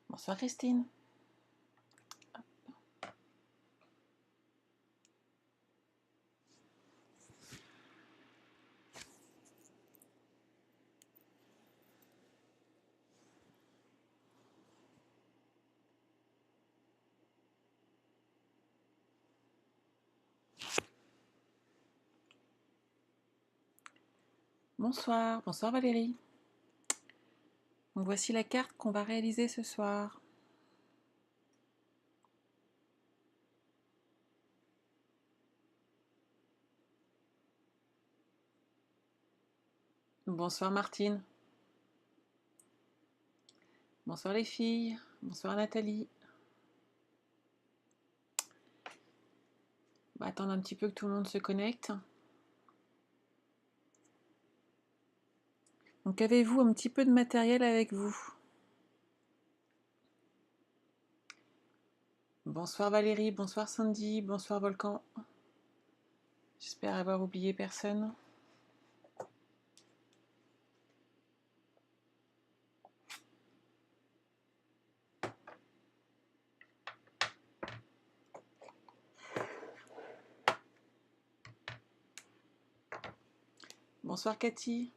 Bonsoir Christine. Bonsoir, bonsoir Valérie. Donc voici la carte qu'on va réaliser ce soir. Bonsoir Martine. Bonsoir les filles. Bonsoir Nathalie. On va attendre un petit peu que tout le monde se connecte. Donc avez-vous un petit peu de matériel avec vous? Bonsoir Valérie, bonsoir Sandy, bonsoir Volcan. J'espère avoir oublié personne. Bonsoir Cathy.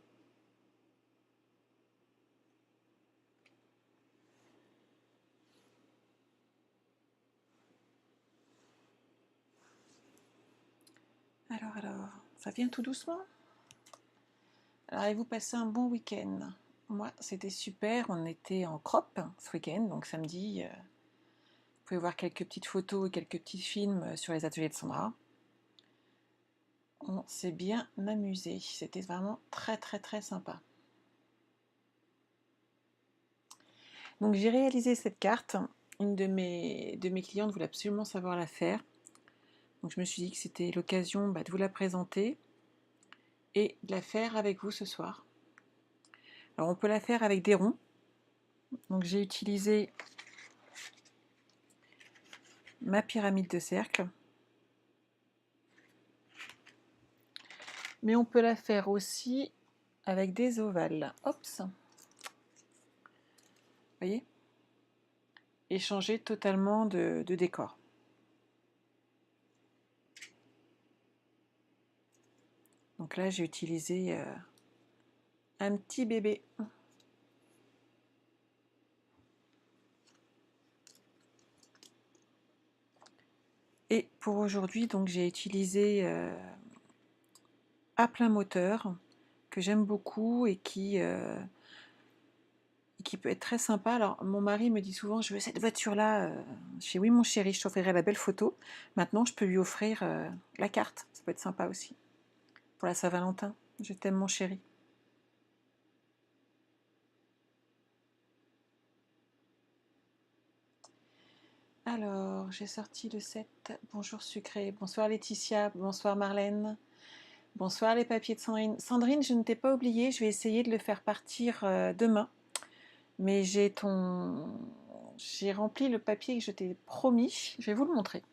Alors, ça vient tout doucement. Alors, avez-vous passé un bon week-end? Moi, c'était super. On était en crop ce week-end, donc samedi. Vous pouvez voir quelques petites photos et quelques petits films sur les ateliers de Sandra. On s'est bien amusé. C'était vraiment très très très sympa. Donc j'ai réalisé cette carte. Une de mes clientes voulait absolument savoir la faire. Donc je me suis dit que c'était l'occasion de vous la présenter et de la faire avec vous ce soir. Alors on peut la faire avec des ronds. Donc j'ai utilisé ma pyramide de cercle. Mais on peut la faire aussi avec des ovales. Hop. Vous voyez? Et changer totalement de décor. Donc là j'ai utilisé un petit bébé. Et pour aujourd'hui, donc j'ai utilisé à plein moteur, que j'aime beaucoup et qui peut être très sympa. Alors mon mari me dit souvent, je veux cette voiture-là. Je dis oui mon chéri, je t'offrirai la belle photo. Maintenant je peux lui offrir la carte, ça peut être sympa aussi. Pour la Saint-Valentin, je t'aime mon chéri. Alors, j'ai sorti le set. Bonjour sucré. Bonsoir Laetitia. Bonsoir Marlène. Bonsoir les papiers de Sandrine. Sandrine, je ne t'ai pas oublié. Je vais essayer de le faire partir demain. Mais j'ai rempli le papier que je t'ai promis. Je vais vous le montrer.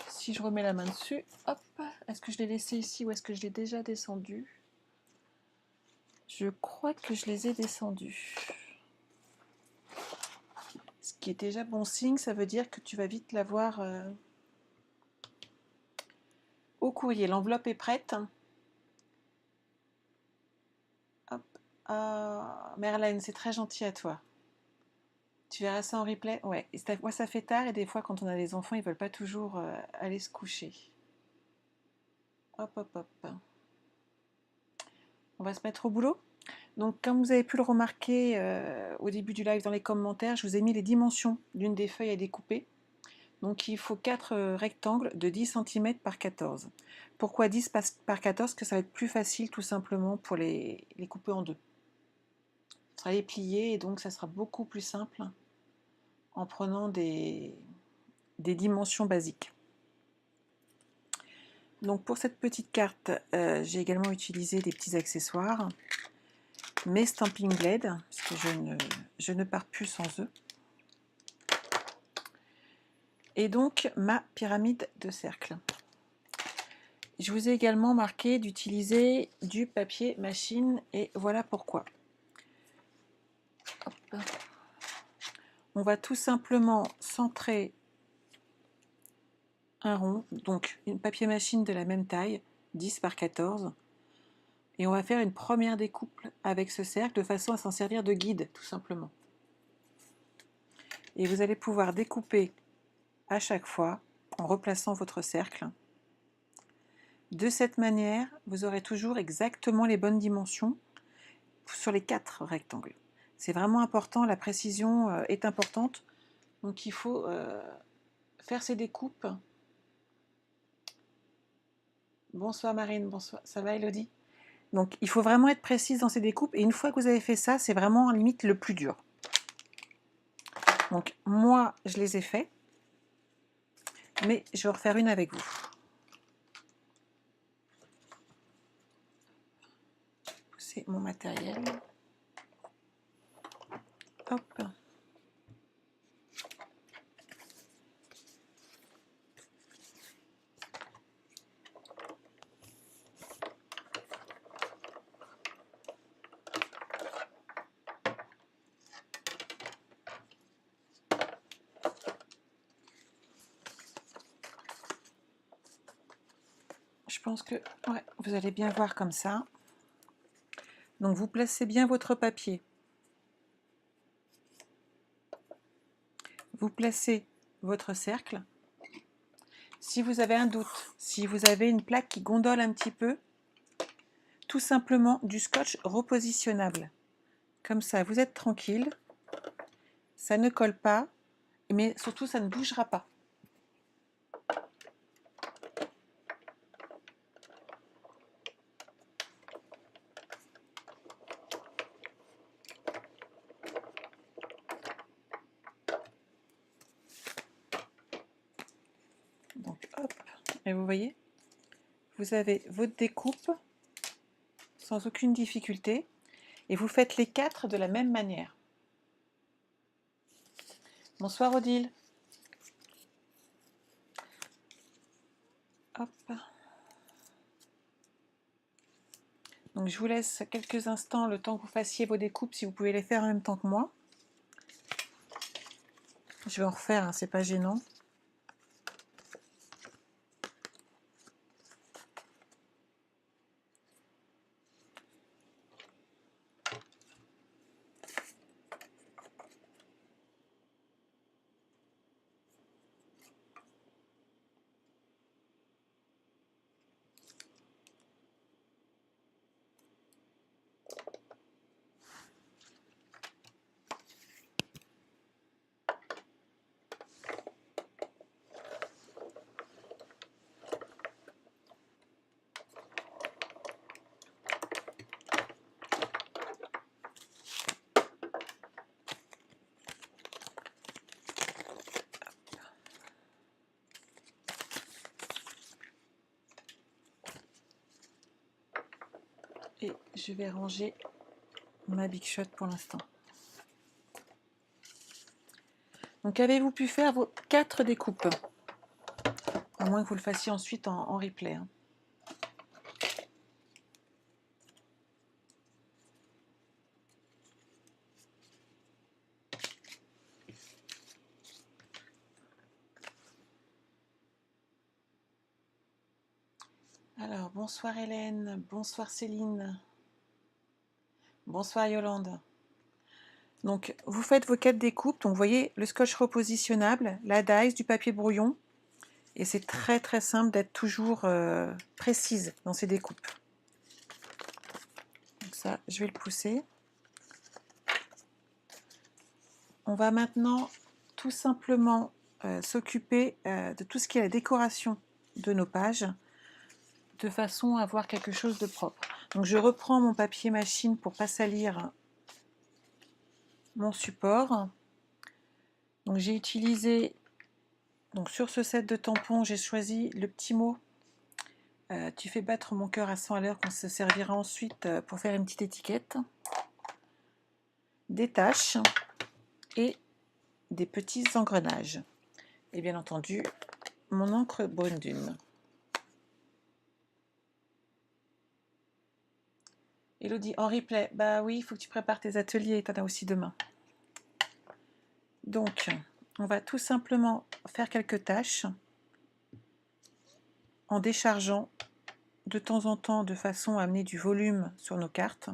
Si je remets la main dessus, hop. Est-ce que je l'ai laissé ici ou est-ce que je l'ai déjà descendu? Je crois que je les ai descendus. Ce qui est déjà bon signe, ça veut dire que tu vas vite l'avoir au courrier. L'enveloppe est prête. Hop. Ah, Merlène, c'est très gentil à toi. Tu verras ça en replay? Ouais. Et moi, ça fait tard et des fois, quand on a des enfants, ils veulent pas toujours aller se coucher. Hop, hop, hop. On va se mettre au boulot. Donc, comme vous avez pu le remarquer au début du live dans les commentaires, je vous ai mis les dimensions d'une des feuilles à découper. Donc, il faut 4 rectangles de 10 cm par 14. Pourquoi 10 par 14? Parce que ça va être plus facile tout simplement pour les couper en deux. Ce sera les plier et donc ça sera beaucoup plus simple en prenant des dimensions basiques. Donc pour cette petite carte, j'ai également utilisé des petits accessoires, mes stamping blades, parce que je ne pars plus sans eux. Et donc ma pyramide de cercle. Je vous ai également marqué d'utiliser du papier machine et voilà pourquoi. Hop. On va tout simplement centrer un rond, donc une papier machine de la même taille, 10 par 14, et on va faire une première découpe avec ce cercle de façon à s'en servir de guide, tout simplement. Et vous allez pouvoir découper à chaque fois en replaçant votre cercle. De cette manière, vous aurez toujours exactement les bonnes dimensions sur les 4 rectangles. C'est vraiment important, la précision est importante, donc il faut faire ces découpes. Bonsoir Marine, bonsoir, ça va Elodie? Donc il faut vraiment être précise dans ces découpes, et une fois que vous avez fait ça, c'est vraiment en limite le plus dur. Donc moi, je les ai faits, mais je vais en refaire une avec vous. C'est mon matériel. Hop. Je pense que ouais, vous allez bien voir comme ça. Donc vous placez bien votre papier. Vous placez votre cercle. Si vous avez un doute, si vous avez une plaque qui gondole un petit peu, tout simplement du scotch repositionnable. Comme ça, vous êtes tranquille, ça ne colle pas, mais surtout ça ne bougera pas. Donc hop, et vous voyez, vous avez votre découpe sans aucune difficulté, et vous faites les 4 de la même manière. Bonsoir Odile. Hop. Donc je vous laisse quelques instants le temps que vous fassiez vos découpes, si vous pouvez les faire en même temps que moi. Je vais en refaire, hein, c'est pas gênant. Et je vais ranger ma Big Shot pour l'instant. Donc avez-vous pu faire vos 4 découpes? À moins que vous le fassiez ensuite en replay. Hein. Alors, bonsoir Hélène, bonsoir Céline, bonsoir Yolande. Donc, vous faites vos 4 découpes. Donc, vous voyez le scotch repositionnable, la dies, du papier brouillon. Et c'est très très simple d'être toujours précise dans ces découpes. Donc ça, je vais le pousser. On va maintenant tout simplement s'occuper de tout ce qui est la décoration de nos pages, de façon à avoir quelque chose de propre. Donc je reprends mon papier machine pour ne pas salir mon support. Donc j'ai utilisé, donc sur ce set de tampons, j'ai choisi le petit mot tu fais battre mon cœur à 100 à l'heure, qu'on se servira ensuite pour faire une petite étiquette. Des taches et des petits engrenages. Et bien entendu, mon encre Bonne Dune. Elodie, en replay. Bah oui, il faut que tu prépares tes ateliers, tu en as aussi demain. Donc, on va tout simplement faire quelques tâches en déchargeant de temps en temps de façon à amener du volume sur nos cartes.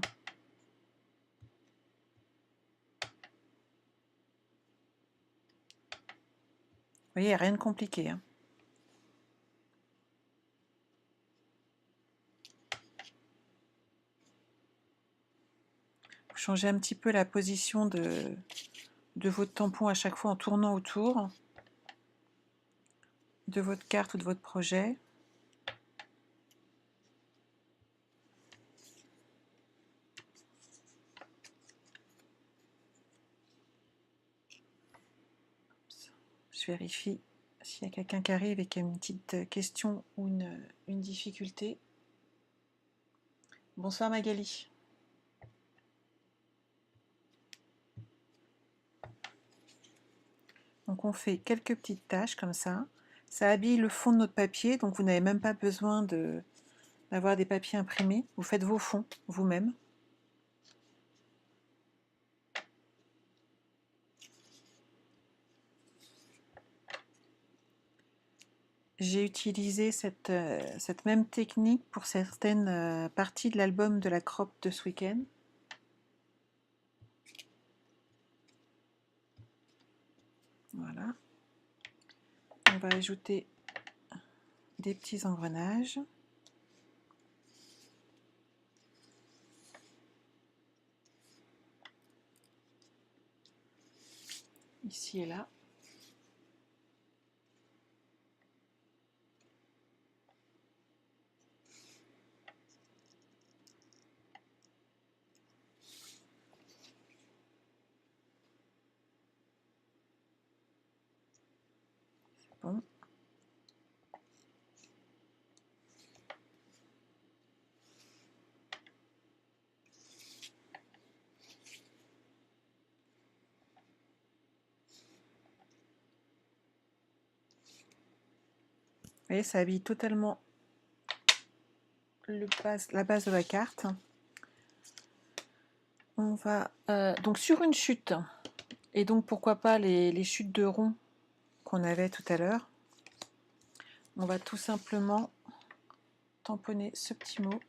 Vous voyez, il n'y a rien de compliqué, hein. Vous changez un petit peu la position de votre tampon à chaque fois en tournant autour de votre carte ou de votre projet. Je vérifie s'il y a quelqu'un qui arrive et qui a une petite question ou une difficulté. Bonsoir Magali. Donc on fait quelques petites tâches comme ça. Ça habille le fond de notre papier, donc vous n'avez même pas besoin d'avoir des papiers imprimés. Vous faites vos fonds vous-même. J'ai utilisé cette même technique pour certaines parties de l'album de la crop de ce week-end. Voilà. On va ajouter des petits engrenages. Ici et là. C'est bon. Vous voyez, ça habille totalement la base de la carte. On va donc sur une chute, et donc pourquoi pas les chutes de rond qu'on avait tout à l'heure, on va tout simplement tamponner ce petit mot.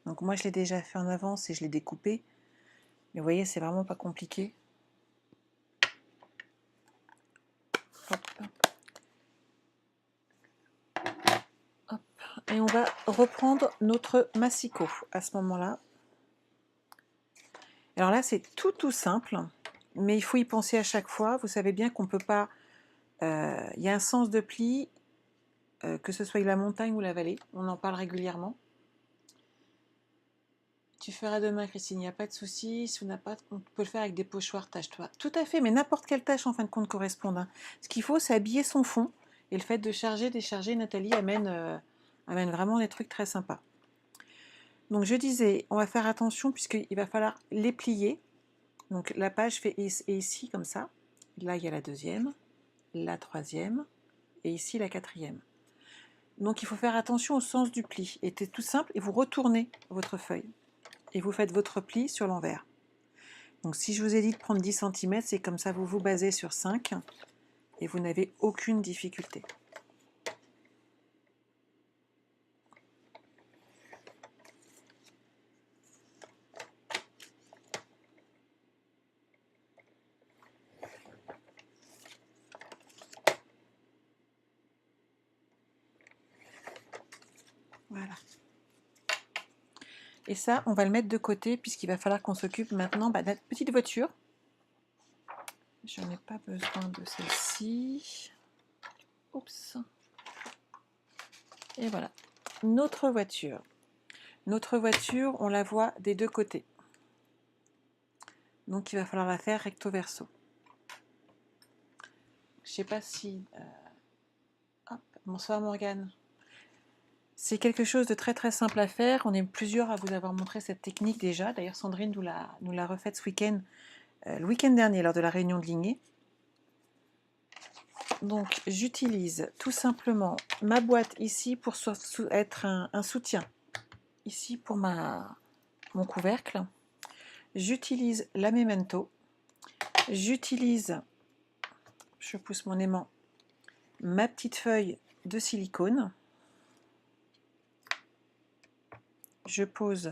Donc moi je l'ai déjà fait en avance et je l'ai découpé, mais vous voyez c'est vraiment pas compliqué. Hop. Hop. Et on va reprendre notre massicot à ce moment-là. Alors là c'est tout simple, mais il faut y penser à chaque fois. Vous savez bien qu'on peut pas... Il y a un sens de pli, que ce soit la montagne ou la vallée, on en parle régulièrement. Tu feras demain, Christine, il n'y a pas de souci. Si on n'a pas, on peut le faire avec des pochoirs tâche-toi. Tout à fait, mais n'importe quelle tâche en fin de compte corresponde, hein. Ce qu'il faut, c'est habiller son fond. Et le fait de charger, décharger, Nathalie amène vraiment des trucs très sympas. Donc je disais, on va faire attention puisqu'il va falloir les plier. Donc la page est ici comme ça. Là, il y a la deuxième, la troisième et ici la quatrième. Donc il faut faire attention au sens du pli. Et c'est tout simple, et vous retournez votre feuille. Et vous faites votre pli sur l'envers. Donc si je vous ai dit de prendre 10 cm, c'est comme ça vous vous basez sur 5 et vous n'avez aucune difficulté. Voilà. Et ça, on va le mettre de côté puisqu'il va falloir qu'on s'occupe maintenant de notre petite voiture. Je n'ai pas besoin de celle-ci. Oups. Et voilà. Notre voiture. Notre voiture, on la voit des deux côtés. Donc il va falloir la faire recto verso. Je ne sais pas si... Hop. Bonsoir Morgane. C'est quelque chose de très simple à faire. On est plusieurs à vous avoir montré cette technique déjà. D'ailleurs, Sandrine nous l'a refaite ce week-end, le week-end dernier, lors de la réunion de lignée. Donc, j'utilise tout simplement ma boîte ici pour être un soutien. ici pour mon couvercle. J'utilise la Memento. J'utilise, je pousse mon aimant, ma petite feuille de silicone. Je pose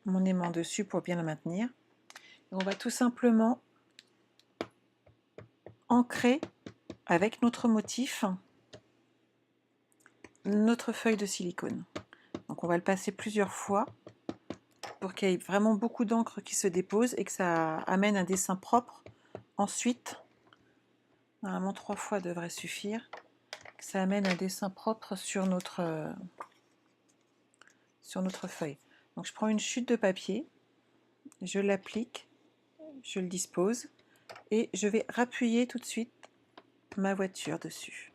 mon aimant dessus pour bien le maintenir. Et on va tout simplement ancrer avec notre motif notre feuille de silicone. Donc on va le passer plusieurs fois pour qu'il y ait vraiment beaucoup d'encre qui se dépose et que ça amène un dessin propre. Ensuite, normalement 3 fois devrait suffire, que ça amène un dessin propre sur notre feuille. Donc je prends une chute de papier, je l'applique, je le dispose et je vais rappuyer tout de suite ma voiture dessus.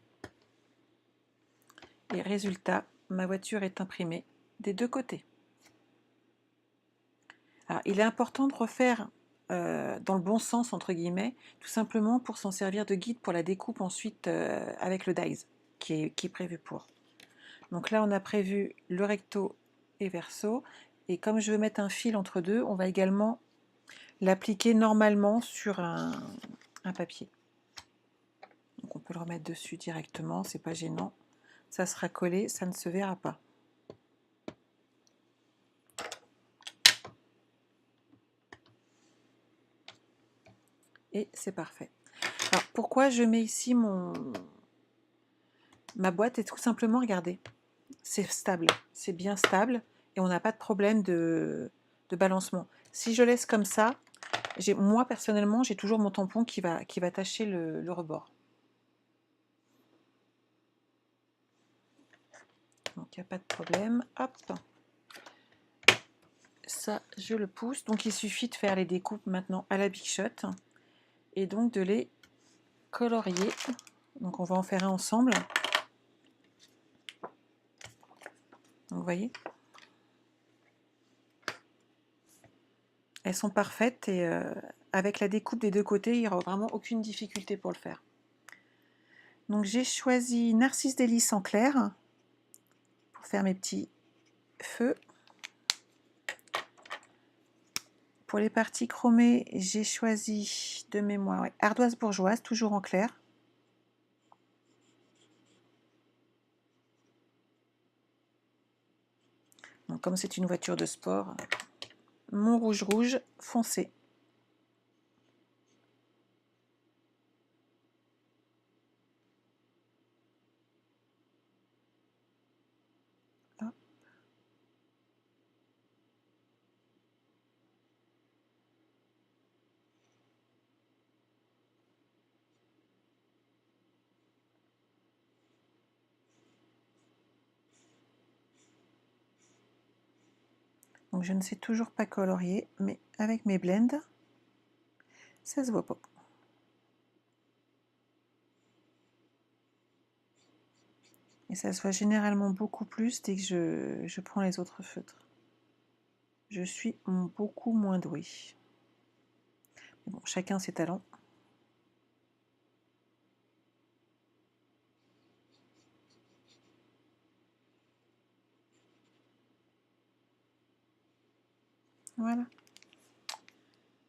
Et résultat, ma voiture est imprimée des deux côtés. Alors, il est important de refaire dans le bon sens, entre guillemets, tout simplement pour s'en servir de guide pour la découpe ensuite avec le dies qui est prévu pour. Donc là, on a prévu le recto et verso. Et comme je veux mettre un fil entre deux, on va également l'appliquer normalement sur un papier. Donc on peut le remettre dessus directement, c'est pas gênant. Ça sera collé, ça ne se verra pas. Et c'est parfait. Alors pourquoi je mets ici ma boîte? Et tout simplement, regardez, c'est stable, c'est bien stable et on n'a pas de problème de balancement. Si je laisse comme ça, moi personnellement, j'ai toujours mon tampon qui va tacher le rebord. Donc il n'y a pas de problème. Hop, ça je le pousse. Donc il suffit de faire les découpes maintenant à la Big Shot et donc de les colorier. Donc on va en faire un ensemble. Donc vous voyez, elles sont parfaites et avec la découpe des deux côtés, il n'y aura vraiment aucune difficulté pour le faire. Donc j'ai choisi Narcisse Délice en clair pour faire mes petits feux. Pour les parties chromées, j'ai choisi de mémoire Ardoise Bourgeoise, toujours en clair. Donc, comme c'est une voiture de sport, mon rouge foncé. Hop. Donc je ne sais toujours pas colorier, mais avec mes blends, ça se voit pas. Et ça se voit généralement beaucoup plus dès que je prends les autres feutres. Je suis beaucoup moins douée. Mais bon, chacun ses talents. Voilà.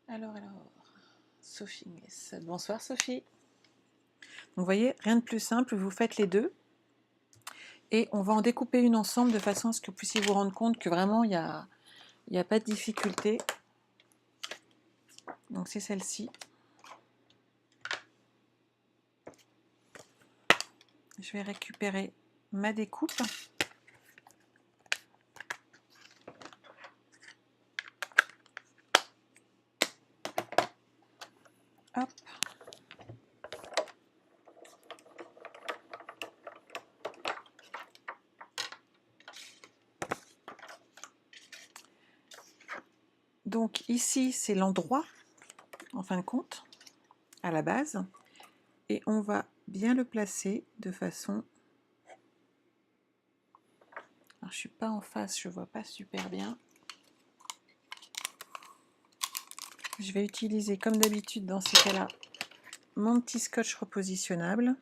Alors, Sophie Nguès. Bonsoir Sophie. Donc vous voyez, rien de plus simple, vous faites les deux. Et on va en découper une ensemble de façon à ce que vous puissiez vous rendre compte que vraiment, il n'y a pas de difficulté. Donc c'est celle-ci. Je vais récupérer ma découpe. Hop. Donc ici, c'est l'endroit, en fin de compte, à la base. Et on va bien le placer de façon... Alors, je ne suis pas en face, je ne vois pas super bien. Je vais utiliser, comme d'habitude dans ces cas-là, mon petit scotch repositionnable.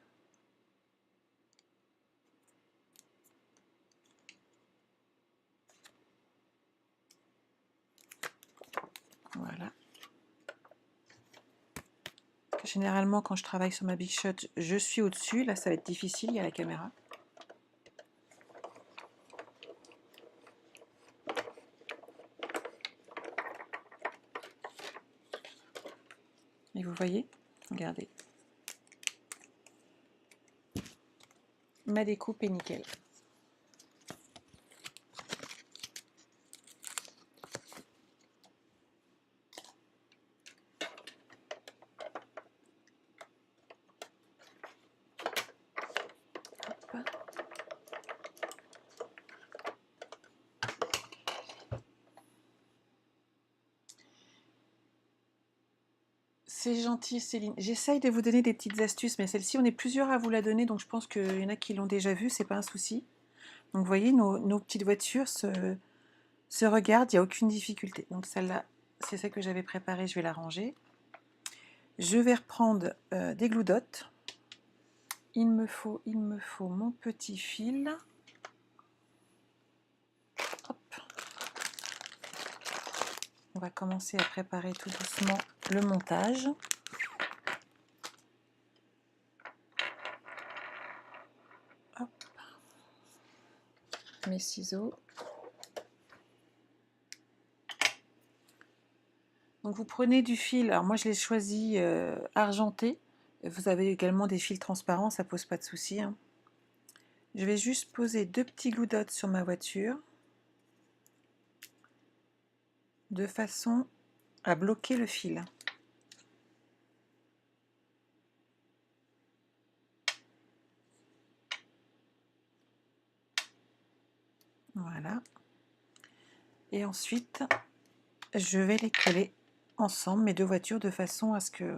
Généralement, quand je travaille sur ma Big Shot, je suis au-dessus. Là, ça va être difficile, il y a la caméra. Et vous voyez, regardez. Ma découpe est nickel. Hop. C'est gentil, Céline. J'essaye de vous donner des petites astuces, mais celle-ci, on est plusieurs à vous la donner, donc je pense qu'il y en a qui l'ont déjà vue, c'est pas un souci. Donc vous voyez, nos petites voitures se regardent, il n'y a aucune difficulté. Donc celle-là, c'est celle que j'avais préparée, je vais la ranger. Je vais reprendre des glue dots. Il me faut mon petit fil. Hop. On va commencer à préparer tout doucement le montage. Hop. Mes ciseaux. Donc vous prenez du fil, alors moi je l'ai choisi argenté. Vous avez également des fils transparents, ça pose pas de souci, hein. Je vais juste poser 2 petits glue dots sur ma voiture de façon à bloquer le fil. Voilà. Et ensuite, je vais les coller ensemble, mes deux voitures, de façon à ce que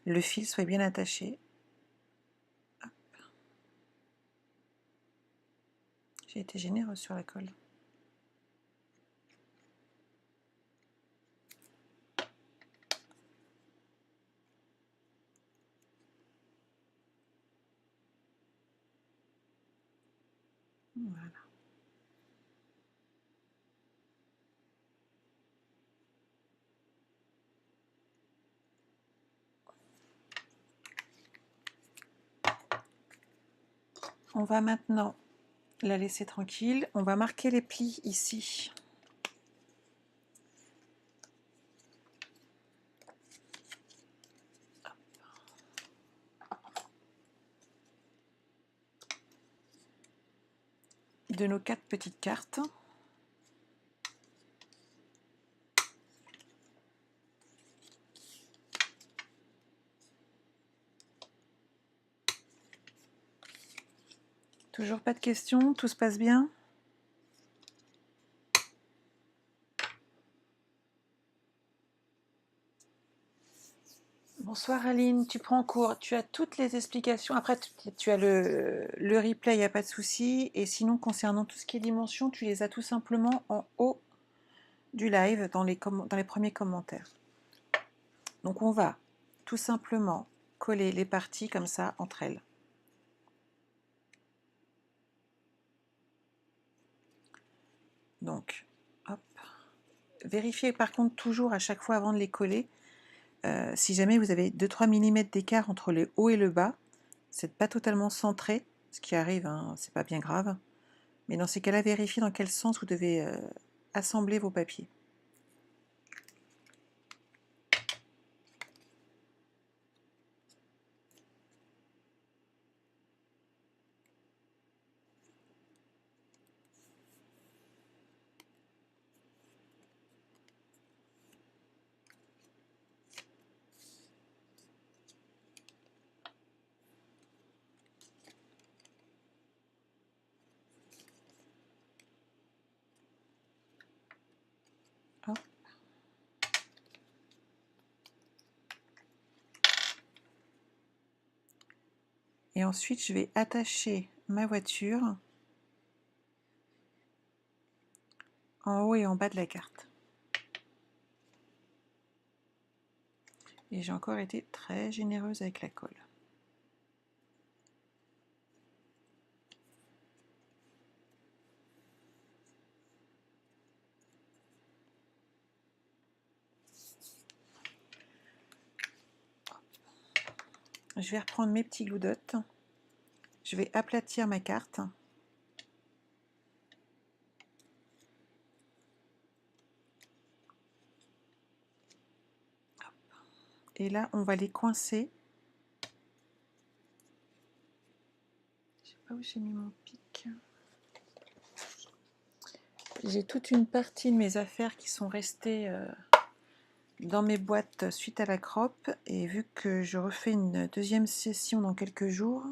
le fil soit bien attaché. Hop. J'ai été généreuse sur la colle. Voilà. On va maintenant la laisser tranquille. On va marquer les plis ici. De nos 4 petites cartes. Toujours pas de questions, tout se passe bien? Bonsoir Aline, tu prends cours, tu as toutes les explications. Après, tu as le replay, il n'y a pas de souci. Et sinon, concernant tout ce qui est dimension, tu les as tout simplement en haut du live, dans les premiers commentaires. Donc on va tout simplement coller les parties comme ça entre elles. Donc, hop. Vérifiez par contre toujours à chaque fois avant de les coller, si jamais vous avez 2-3 mm d'écart entre le haut et le bas, c'est pas totalement centré, ce qui arrive, hein, c'est pas bien grave. Mais dans ces cas-là, vérifiez dans quel sens vous devez assembler vos papiers. Hop. Et ensuite, je vais attacher ma voiture en haut et en bas de la carte. Et j'ai encore été très généreuse avec la colle. je vais reprendre mes petits glue dots. Je vais aplatir ma carte. Et là, on va les coincer. Je sais pas où j'ai mis mon pic. J'ai toute une partie de mes affaires qui sont restées dans mes boîtes suite à la crop. Et vu que je refais une deuxième session dans quelques jours,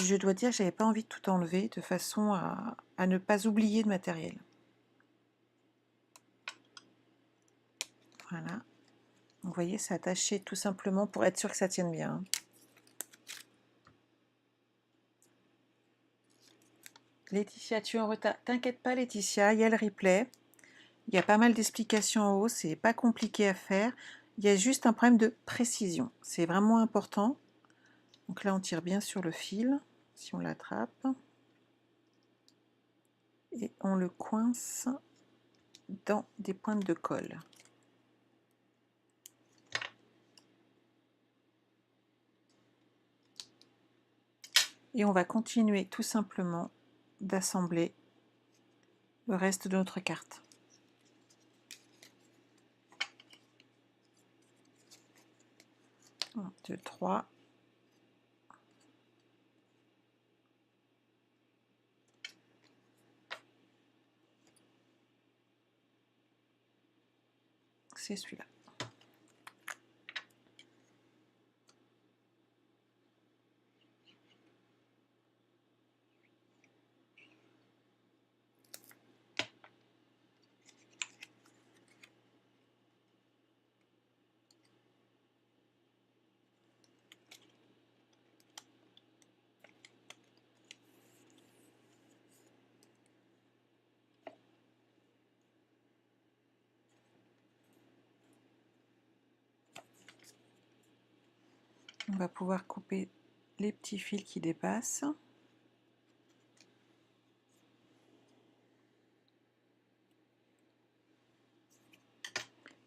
je dois dire que j'avais pas envie de tout enlever de façon à ne pas oublier de matériel. Voilà. Vous voyez, c'est attaché tout simplement pour être sûr que ça tienne bien. Laetitia, tu es en retard. T'inquiète pas, Laetitia, il y a le replay. Il y a pas mal d'explications en haut, c'est pas compliqué à faire. Il y a juste un problème de précision. C'est vraiment important. Donc là, on tire bien sur le fil, si on l'attrape. Et on le coince dans des pointes de colle. Et on va continuer tout simplement d'assembler le reste de notre carte. 1, 2, 3. C'est celui-là. On va pouvoir couper les petits fils qui dépassent.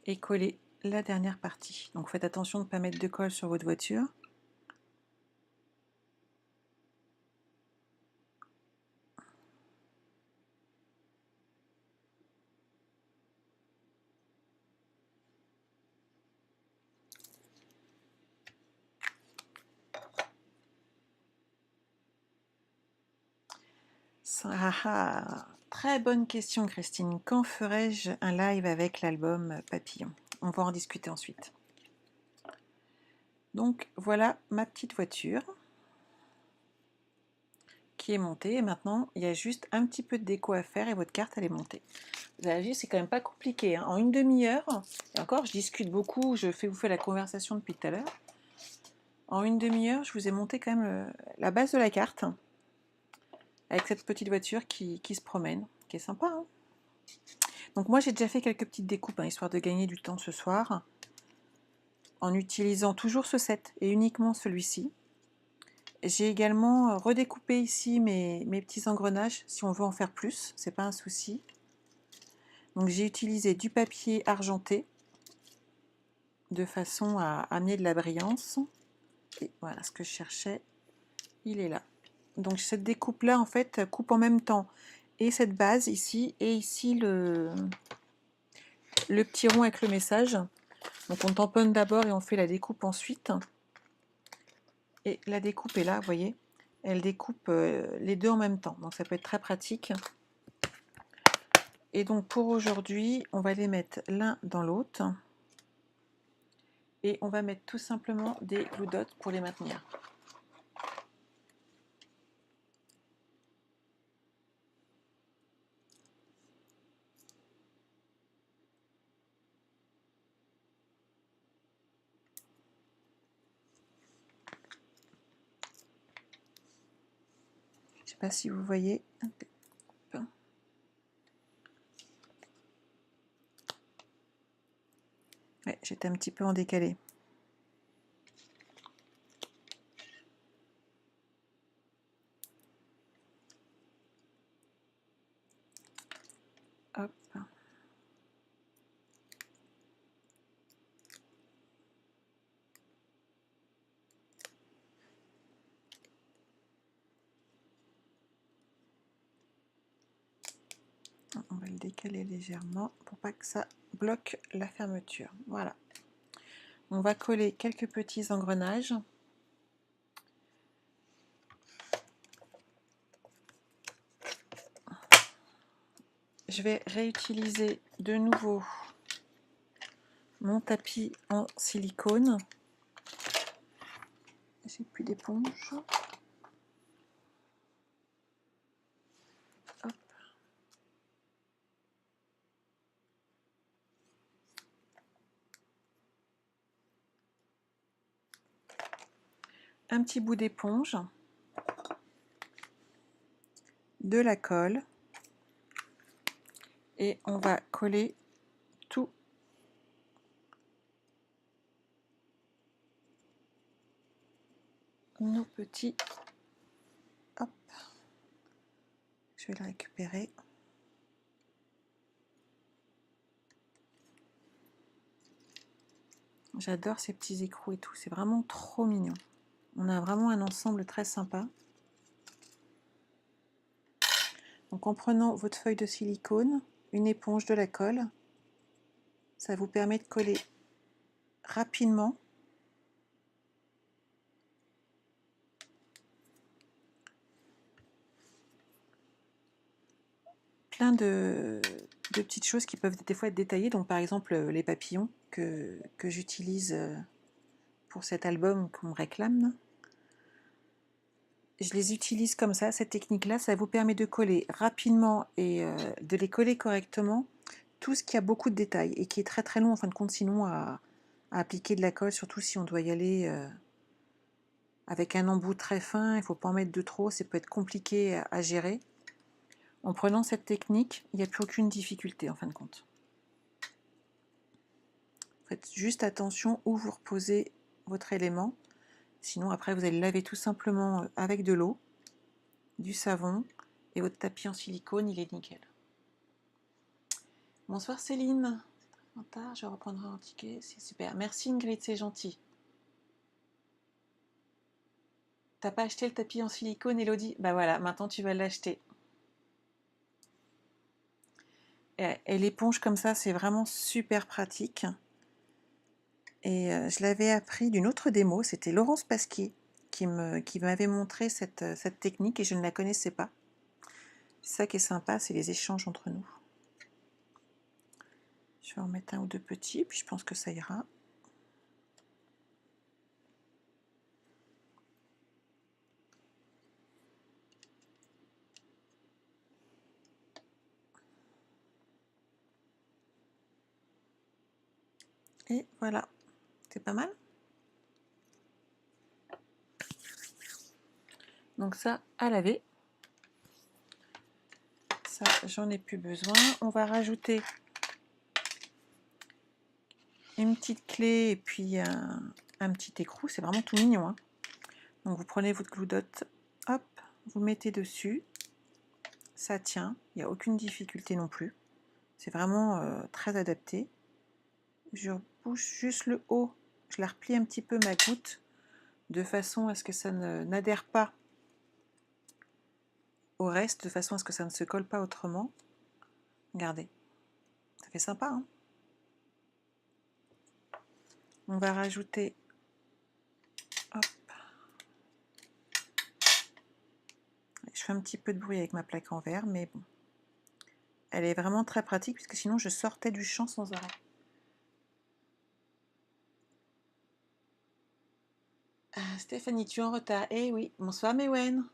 Et coller la dernière partie. Donc faites attention de ne pas mettre de colle sur votre voiture. Très bonne question, Christine. Quand ferai-je un live avec l'album Papillon? On va en discuter ensuite. Donc voilà ma petite voiture qui est montée. Et maintenant, il y a juste un petit peu de déco à faire et votre carte, elle est montée. Vous avez vu, c'est quand même pas compliqué. Hein. En une demi-heure, et encore, je discute beaucoup, je vous fais la conversation depuis tout à l'heure. En une demi-heure, je vous ai monté quand même la base de la carte. Avec cette petite voiture qui se promène, qui est sympa. Hein. Donc moi j'ai déjà fait quelques petites découpes, hein, histoire de gagner du temps ce soir, en utilisant toujours ce set et uniquement celui-ci. J'ai également redécoupé ici mes petits engrenages, si on veut en faire plus, c'est pas un souci. Donc j'ai utilisé du papier argenté, de façon à amener de la brillance. Et voilà ce que je cherchais, il est là. Donc cette découpe là en fait coupe en même temps et cette base ici et ici le petit rond avec le message. Donc on tamponne d'abord et on fait la découpe ensuite. Et la découpe est là, vous voyez, elle découpe les deux en même temps. Donc ça peut être très pratique. Et donc pour aujourd'hui, on va les mettre l'un dans l'autre. Et on va mettre tout simplement des glue dots pour les maintenir. Je ne sais pas si vous voyez. Ouais, j'étais un petit peu en décalé. Hop. On va le décaler légèrement pour pas que ça bloque la fermeture. Voilà. On va coller quelques petits engrenages. Je vais réutiliser de nouveau mon tapis en silicone. J'ai plus d'éponge. Hop. Un petit bout d'éponge, de la colle et on va coller tout nos petits. Hop. Je vais le récupérer. J'adore ces petits écrous et tout, c'est vraiment trop mignon. On a vraiment un ensemble très sympa. Donc en prenant votre feuille de silicone, une éponge, de la colle, ça vous permet de coller rapidement plein de petites choses qui peuvent des fois être détaillées. Donc par exemple les papillons que j'utilise pour cet album qu'on me réclame. Je les utilise comme ça, cette technique-là, ça vous permet de coller rapidement et de les coller correctement, tout ce qui a beaucoup de détails et qui est très très long en fin de compte sinon à appliquer de la colle, surtout si on doit y aller avec un embout très fin, il ne faut pas en mettre de trop, ça peut être compliqué à gérer. En prenant cette technique, il n'y a plus aucune difficulté en fin de compte. Faites juste attention où vous reposez votre élément, sinon après vous allez le laver tout simplement avec de l'eau, du savon, et votre tapis en silicone, il est nickel. Bonsoir Céline, c'est très tard, je reprendrai un ticket, c'est super. Merci Ingrid, c'est gentil. T'as pas acheté le tapis en silicone, Elodie? Bah voilà, maintenant tu vas l'acheter. Et l'éponge comme ça, c'est vraiment super pratique. Et je l'avais appris d'une autre démo, c'était Laurence Pasquier qui m'avait montré cette technique et je ne la connaissais pas. C'est ça qui est sympa, c'est les échanges entre nous. Je vais en mettre un ou deux petits, puis je pense que ça ira. Et voilà, c'est pas mal. Donc ça, à laver. Ça, j'en ai plus besoin. On va rajouter une petite clé et puis un petit écrou. C'est vraiment tout mignon, hein. Donc vous prenez votre glue dot, hop, vous mettez dessus. Ça tient, il n'y a aucune difficulté non plus. C'est vraiment très adapté. Je bouge juste le haut, je la replie un petit peu ma goutte, de façon à ce que ça n'adhère pas au reste, de façon à ce que ça ne se colle pas autrement. Regardez, ça fait sympa, hein. On va rajouter, hop, je fais un petit peu de bruit avec ma plaque en verre, mais bon, elle est vraiment très pratique, puisque sinon je sortais du champ sans arrêt. Stéphanie, tu es en retard? Eh oui, bonsoir Mewen.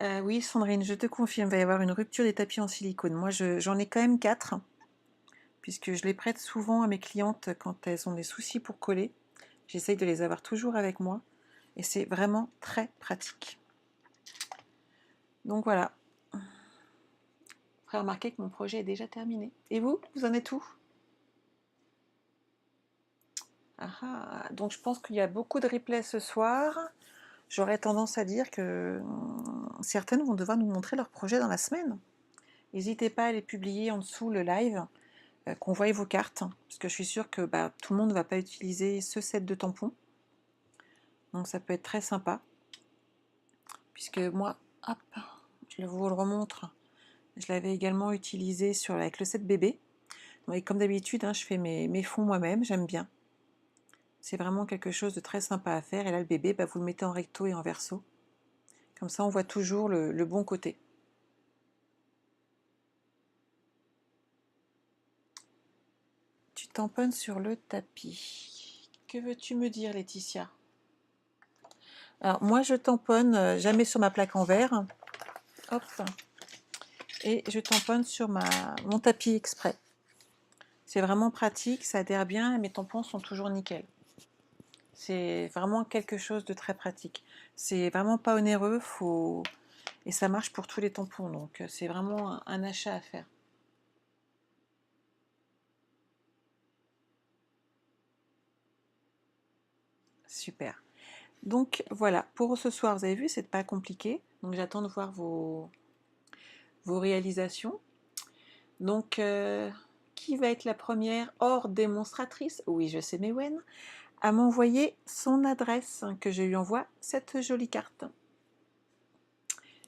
Oui, Sandrine, je te confirme, il va y avoir une rupture des tapis en silicone. Moi, j'en ai quand même 4, puisque je les prête souvent à mes clientes quand elles ont des soucis pour coller. J'essaye de les avoir toujours avec moi, et c'est vraiment très pratique. Donc voilà. Vous pourrez remarquer que mon projet est déjà terminé. Et vous, vous en êtes où? Donc je pense qu'il y a beaucoup de replays ce soir. J'aurais tendance à dire que certaines vont devoir nous montrer leur projet dans la semaine. N'hésitez pas à les publier en dessous le live, qu'on voie vos cartes, parce que je suis sûre que tout le monde ne va pas utiliser ce set de tampons. Donc ça peut être très sympa. Puisque moi, hop, je vous le remontre, Je l'avais également utilisé avec le set bébé. Et comme d'habitude, hein, je fais mes fonds moi-même, j'aime bien. C'est vraiment quelque chose de très sympa à faire. Et là, le bébé, bah, vous le mettez en recto et en verso. Comme ça, on voit toujours le bon côté. Tu tamponnes sur le tapis. Que veux-tu me dire, Laetitia? Alors, moi, je tamponne jamais sur ma plaque en verre. Hop. Et je tamponne sur mon tapis exprès. C'est vraiment pratique, ça adhère bien et mes tampons sont toujours nickel. C'est vraiment quelque chose de très pratique. C'est vraiment pas onéreux, et ça marche pour tous les tampons, donc c'est vraiment un achat à faire. Super. Donc voilà, pour ce soir, vous avez vu, c'est pas compliqué. Donc j'attends de voir vos réalisations. Donc, qui va être la première hors démonstratrice? Oui, je sais, Mewen, à m'envoyer son adresse, que je lui envoie cette jolie carte.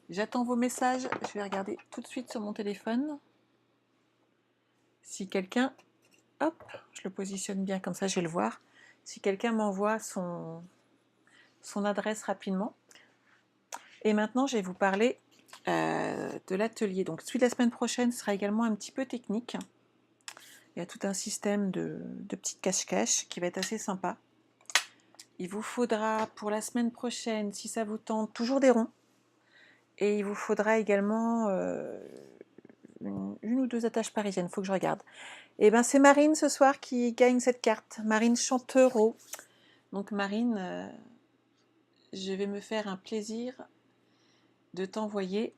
J'attends vos messages, je vais regarder tout de suite sur mon téléphone. Si quelqu'un, hop, je le positionne bien comme ça, je vais le voir. Si quelqu'un m'envoie son adresse rapidement. Et maintenant, je vais vous parler de l'atelier. Donc, celui de la semaine prochaine sera également un petit peu technique. Il y a tout un système de petites cache-cache qui va être assez sympa. Il vous faudra pour la semaine prochaine, si ça vous tente, toujours des ronds. Et il vous faudra également une ou deux attaches parisiennes, il faut que je regarde. Et bien c'est Marine ce soir qui gagne cette carte, Marine Chantereau. Donc Marine, je vais me faire un plaisir de t'envoyer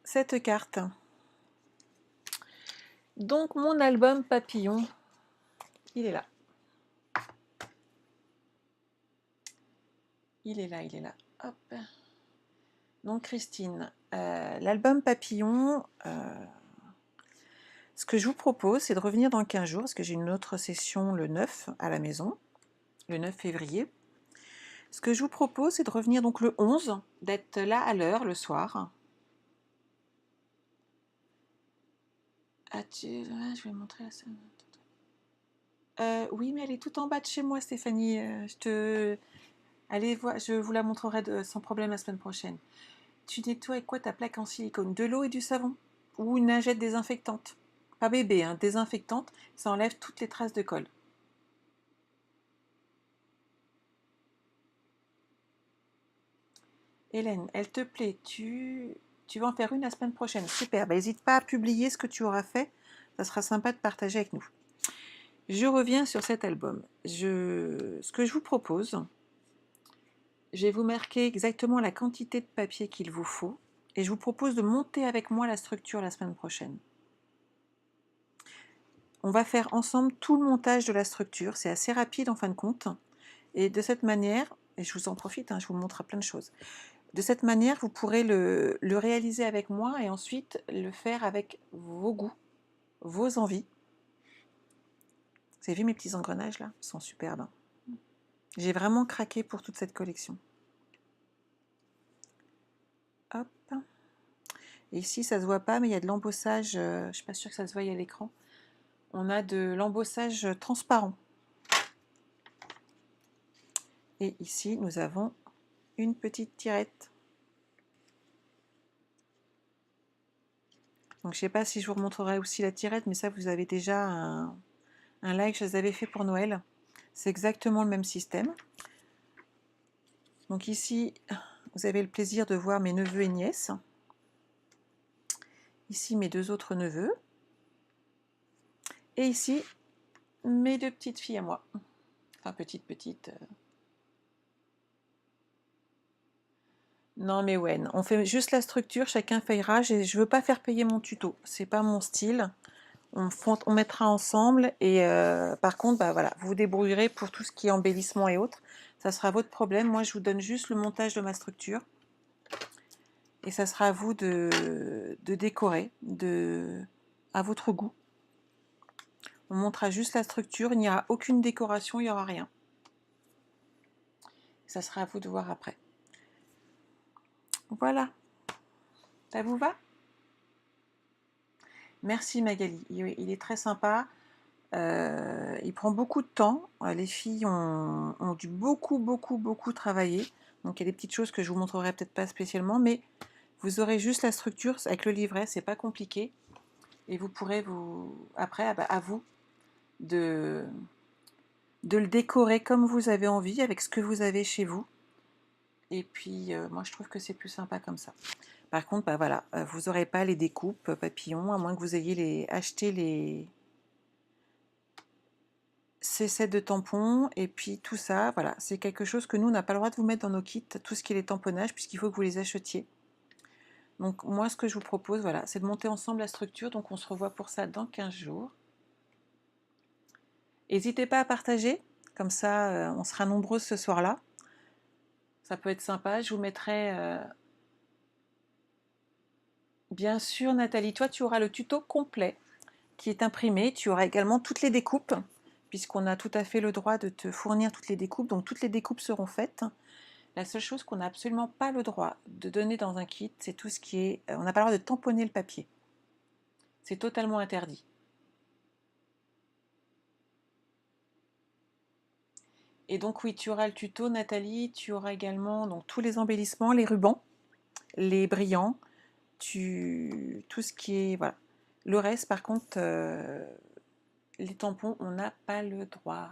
cette carte. Donc mon album Papillon, il est là. Il est là, il est là. Hop. Donc Christine, l'album Papillon, ce que je vous propose, c'est de revenir dans 15 jours, parce que j'ai une autre session le 9 à la maison, le 9 février. Ce que je vous propose, c'est de revenir donc le 11, d'être là à l'heure le soir. Je vais montrer la scène. Oui, mais elle est tout en bas de chez moi, Stéphanie. Allez voir, je vous la montrerai sans problème la semaine prochaine. Tu nettoies avec quoi ta plaque en silicone? De l'eau et du savon. Ou une lingette désinfectante. Pas bébé, hein, désinfectante. Ça enlève toutes les traces de colle. Hélène, elle te plaît, tu vas en faire une la semaine prochaine. Super, n'hésite pas à publier ce que tu auras fait. Ça sera sympa de partager avec nous. Je reviens sur cet album. Ce que je vous propose, je vais vous marquer exactement la quantité de papier qu'il vous faut et je vous propose de monter avec moi la structure la semaine prochaine. On va faire ensemble tout le montage de la structure. C'est assez rapide en fin de compte. Et de cette manière, et je vous en profite, hein, je vous montre plein de choses. De cette manière, vous pourrez le réaliser avec moi et ensuite le faire avec vos goûts, vos envies. Vous avez vu mes petits engrenages là? Ils sont superbes. J'ai vraiment craqué pour toute cette collection. Hop. Et ici, ça ne se voit pas, mais il y a de l'embossage. Je ne suis pas sûre que ça se voie à l'écran. On a de l'embossage transparent. Et ici, nous avons une petite tirette. Donc, je ne sais pas si je vous remontrerai aussi la tirette, mais ça, vous avez déjà un live que je les avais fait pour Noël. C'est exactement le même système. Donc ici, vous avez le plaisir de voir mes neveux et nièces. Ici, mes deux autres neveux. Et ici, mes deux petites filles à moi. Enfin, petites. Non, mais ouais, on fait juste la structure, chacun feuillera. Je ne veux pas faire payer mon tuto. C'est pas mon style. On mettra ensemble. Et par contre, bah, voilà, vous vous débrouillerez pour tout ce qui est embellissement et autres. Ça sera votre problème. Moi, je vous donne juste le montage de ma structure. Et ça sera à vous de décorer à votre goût. On montrera juste la structure, il n'y aura aucune décoration, il n'y aura rien. Ça sera à vous de voir après. Voilà. Ça vous va? Merci Magali, il est très sympa. Il prend beaucoup de temps. Les filles ont dû beaucoup travailler. Donc il y a des petites choses que je vous montrerai peut-être pas spécialement, mais vous aurez juste la structure avec le livret, c'est pas compliqué. Et vous pourrez après, à vous de, de le décorer comme vous avez envie, avec ce que vous avez chez vous. Et puis, moi, je trouve que c'est plus sympa comme ça. Par contre, bah voilà, vous n'aurez pas les découpes papillons, à moins que vous ayez acheté ces sets de tampons. Et puis tout ça, voilà, c'est quelque chose que nous, on n'a pas le droit de vous mettre dans nos kits, tout ce qui est les tamponnages, puisqu'il faut que vous les achetiez. Donc moi, ce que je vous propose, voilà, c'est de monter ensemble la structure. Donc on se revoit pour ça dans 15 jours. N'hésitez pas à partager, comme ça, on sera nombreux ce soir-là. Ça peut être sympa. Je vous mettrai... Bien sûr, Nathalie, toi, tu auras le tuto complet qui est imprimé. Tu auras également toutes les découpes, puisqu'on a tout à fait le droit de te fournir toutes les découpes. Donc toutes les découpes seront faites. La seule chose qu'on n'a absolument pas le droit de donner dans un kit, c'est tout ce qui est... on n'a pas le droit de tamponner le papier. C'est totalement interdit. Et donc oui, tu auras le tuto, Nathalie. Tu auras également donc, tous les embellissements, les rubans, les brillants, tout ce qui est... Voilà. Le reste, par contre, les tampons, on n'a pas le droit.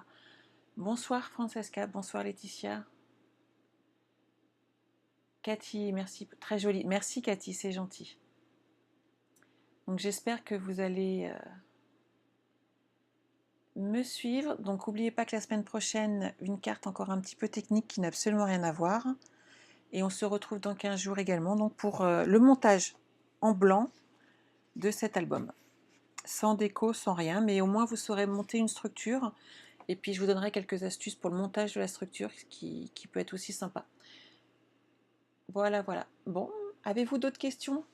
Bonsoir Francesca, bonsoir Laetitia. Cathy, merci, très joli. Merci Cathy, c'est gentil. Donc j'espère que vous allez me suivre. Donc n'oubliez pas que la semaine prochaine, une carte encore un petit peu technique qui n'a absolument rien à voir. Et on se retrouve dans 15 jours également donc pour le montage en blanc de cet album. Sans déco, sans rien, mais au moins vous saurez monter une structure. Et puis je vous donnerai quelques astuces pour le montage de la structure qui peut être aussi sympa. Voilà, voilà. Bon, avez-vous d'autres questions?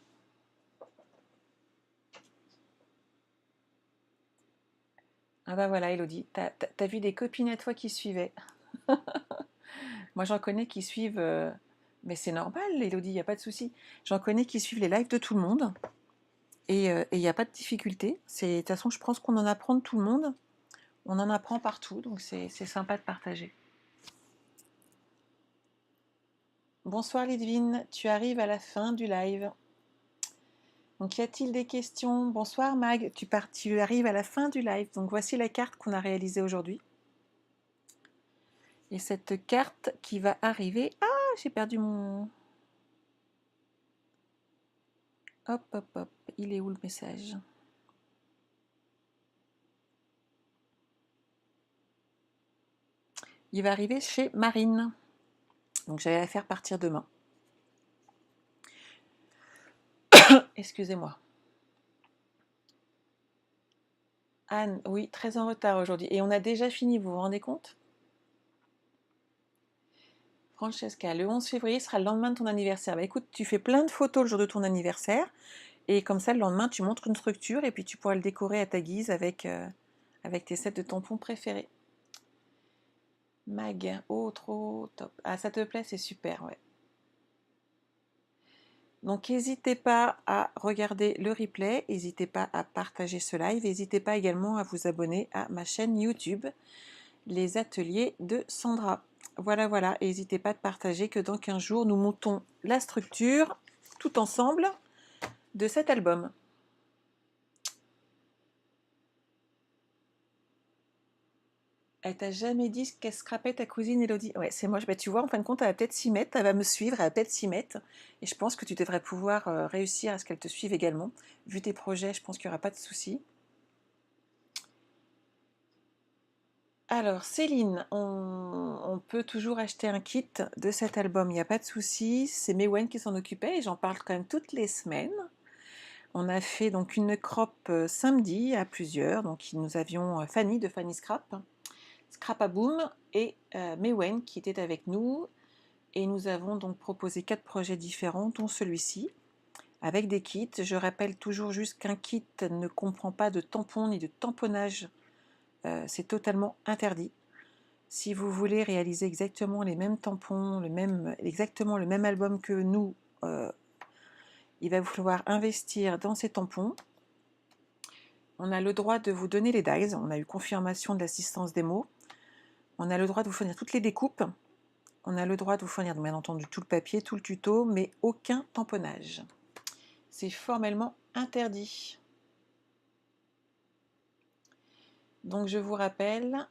Ah bah voilà, Elodie, t'as vu des copines à toi qui suivaient. Moi j'en connais qui suivent, mais c'est normal, Elodie, il n'y a pas de souci. J'en connais qui suivent les lives de tout le monde et il n'y a pas de difficulté. De toute façon, je pense qu'on en apprend de tout le monde. On en apprend partout, donc c'est sympa de partager. Bonsoir Lidvine, tu arrives à la fin du live. Donc y a-t-il des questions? Bonsoir Mag, tu arrives à la fin du live. Donc voici la carte qu'on a réalisée aujourd'hui. Et cette carte qui va arriver... Ah, j'ai perdu mon... Hop, hop, hop. Il est où le message? Il va arriver chez Marine. Donc j'allais la faire partir demain. Excusez-moi. Anne, oui, très en retard aujourd'hui. Et on a déjà fini, vous vous rendez compte? Francesca, le 11 février sera le lendemain de ton anniversaire. Bah écoute, tu fais plein de photos le jour de ton anniversaire. Et comme ça, le lendemain, tu montres une structure et puis tu pourras le décorer à ta guise avec tes sets de tampons préférés. Mag, oh, trop top. Ah, ça te plaît, c'est super, ouais. Donc n'hésitez pas à regarder le replay, n'hésitez pas à partager ce live, n'hésitez pas également à vous abonner à ma chaîne YouTube, les ateliers de Sandra. Voilà, voilà, n'hésitez pas de partager que dans 15 jours, nous montons la structure tout ensemble de cet album. Elle t'a jamais dit ce qu'elle scrapait ta cousine Elodie? Ouais, c'est moi. Bah, tu vois, en fin de compte, elle va peut-être s'y mettre, elle va me suivre, elle va peut-être s'y mettre. Et je pense que tu devrais pouvoir réussir à ce qu'elle te suive également. Vu tes projets, je pense qu'il n'y aura pas de souci. Alors, Céline, on peut toujours acheter un kit de cet album, il n'y a pas de souci. C'est Mewen qui s'en occupait et j'en parle quand même toutes les semaines. On a fait donc une crop samedi à plusieurs. Donc, nous avions Fanny de Fanny Scrap, Scrapaboom et Mewen qui étaient avec nous. Et nous avons donc proposé 4 projets différents, dont celui-ci, avec des kits. Je rappelle toujours juste qu'un kit ne comprend pas de tampons ni de tamponnage. C'est totalement interdit. Si vous voulez réaliser exactement les mêmes tampons, exactement le même album que nous, il va vous falloir investir dans ces tampons. On a le droit de vous donner les dies, on a eu confirmation de l'assistance démo. On a le droit de vous fournir toutes les découpes. On a le droit de vous fournir, bien entendu, tout le papier, tout le tuto, mais aucun tamponnage. C'est formellement interdit. Donc je vous rappelle,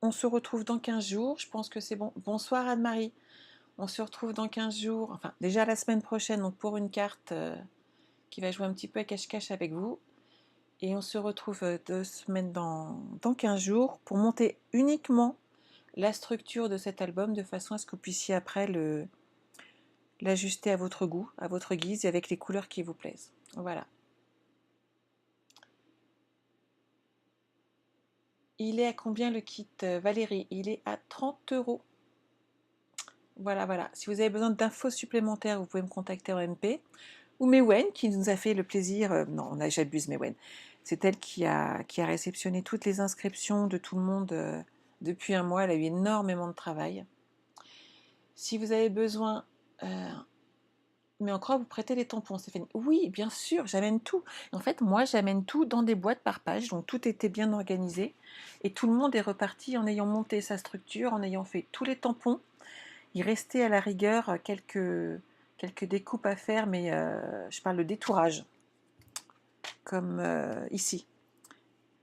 on se retrouve dans 15 jours. Je pense que c'est bon. Bonsoir Anne-Marie. On se retrouve dans 15 jours, enfin déjà la semaine prochaine, donc pour une carte qui va jouer un petit peu à cache-cache avec vous. Et on se retrouve 2 semaines dans 15 jours pour monter uniquement la structure de cet album de façon à ce que vous puissiez après l'ajuster à votre goût, à votre guise et avec les couleurs qui vous plaisent. Voilà. Il est à combien le kit, Valérie? Il est à 30 €. Voilà, voilà. Si vous avez besoin d'infos supplémentaires, vous pouvez me contacter en MP. Ou Mewen, qui nous a fait le plaisir, non, j'abuse Mewen, c'est elle qui a réceptionné toutes les inscriptions de tout le monde depuis un mois, elle a eu énormément de travail. Si vous avez besoin, mais encore vous prêtez les tampons, Stéphanie? Oui, bien sûr, j'amène tout. En fait, moi, j'amène tout dans des boîtes par page, donc tout était bien organisé, et tout le monde est reparti en ayant monté sa structure, en ayant fait tous les tampons. Il restait à la rigueur quelques découpes à faire, mais je parle de détourage, comme ici.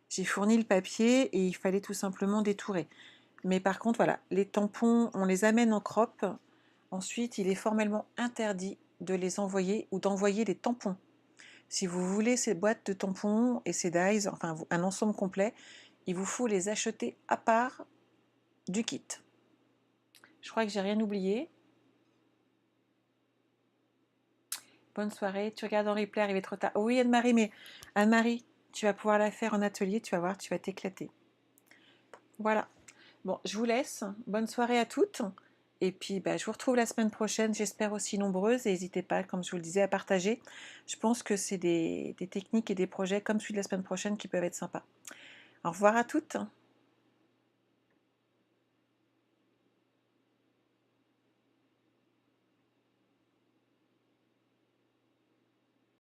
J'ai fourni le papier et il fallait tout simplement détourer. Mais par contre, voilà, les tampons, on les amène en crop. Ensuite, il est formellement interdit de les envoyer ou d'envoyer les tampons. Si vous voulez ces boîtes de tampons et ces dies, enfin un ensemble complet, il vous faut les acheter à part du kit. Je crois que j'ai rien oublié. Bonne soirée. Tu regardes en replay, arrivé trop tard. Oui, Anne-Marie, mais Anne-Marie, tu vas pouvoir la faire en atelier, tu vas voir, tu vas t'éclater. Voilà. Bon, je vous laisse. Bonne soirée à toutes. Et puis, je vous retrouve la semaine prochaine, j'espère aussi nombreuses. Et n'hésitez pas, comme je vous le disais, à partager. Je pense que c'est des techniques et des projets comme celui de la semaine prochaine qui peuvent être sympas. Au revoir à toutes.